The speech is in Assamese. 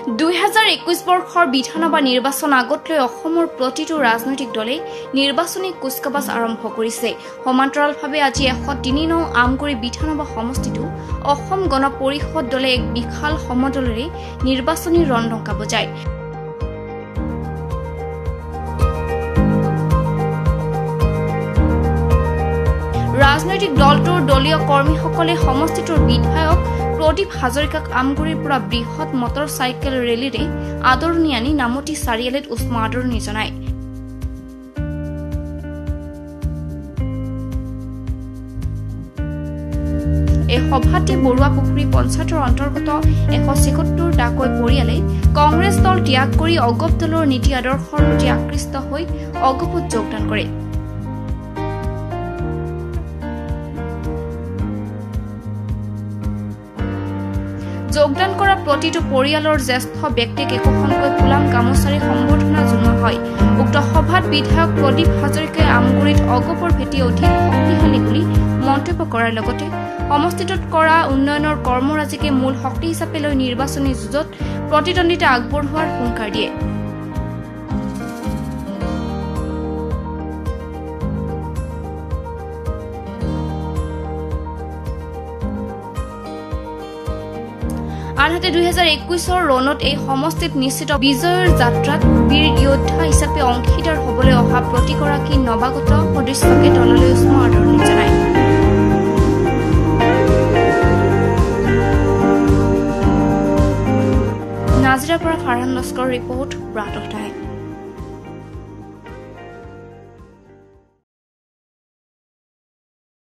2021 বৰ্ষৰ বিধানসভা নিৰ্বাচন আগত লৈ অসমৰ প্ৰতিটো ৰাজনৈতিক দলে নিৰ্বাচনী কুচকাৱাজ আৰম্ভ কৰিছে। সমান্তৰালভাৱে আজি 103 নং আমগুৰি বিধানসভা সমষ্টিটো অসম গণ পৰিষদ দলে এক বিশাল সমদলেৰে নিৰ্বাচনী ৰণডংকা বজায়। ৰাজনৈতিক দলটোৰ দলীয় কৰ্মীসকলে সমষ্টিটোৰ বিধায়ক প্ৰদীপ হাজৰিকাক আমগুৰিৰ পৰা বৃহৎ মটৰ চাইকেল ৰেলীৰে আদৰণি আনি নামতি চাৰিআলিত উষ্ম আদৰণি জনায়। এই সভাতে বৰুৱা পুখুৰী পঞ্চায়তৰ অন্তৰ্গত 176টাকৈ পৰিয়ালে কংগ্ৰেছ দল ত্যাগ কৰি অগপ দলৰ নীতি আদৰ্শৰ প্ৰতি আকৃষ্ট হৈ অগপত যোগদান কৰে। যোগদান কৰা প্ৰতিটো পৰিয়ালৰ জ্যেষ্ঠ ব্যক্তিক একোখনকৈ ফুলাম গামোচাৰে সম্বৰ্ধনা জনোৱা হয়। উক্ত সভাত বিধায়ক প্ৰদীপ হাজৰিকাই আমগুৰিত অগপৰ ভেটি অধিক শক্তিশালী বুলি মন্তব্য কৰাৰ লগতে সমষ্টিটোত কৰা উন্নয়নৰ কৰ্মৰাজিকে মূল শক্তি হিচাপে লৈ নিৰ্বাচনী যুঁজত প্ৰতিদ্বন্দ্বিতা আগবঢ়োৱাৰ হুংকাৰ দিয়ে। আনহাতে 2021 ৰণত এই সমষ্টিত নিশ্চিত বিজয়ৰ যাত্ৰাত বীৰ যোদ্ধা হিচাপে অংশীদাৰ হবলৈ অহা প্ৰতিগৰাকী নৱাগত সদস্যকে দললৈ উষ্ম আদৰণি জনায়। নাজিৰাৰ পৰা ফাৰহান লস্কৰ ৰিপৰ্ট, ব্ৰাতঃ টাইম।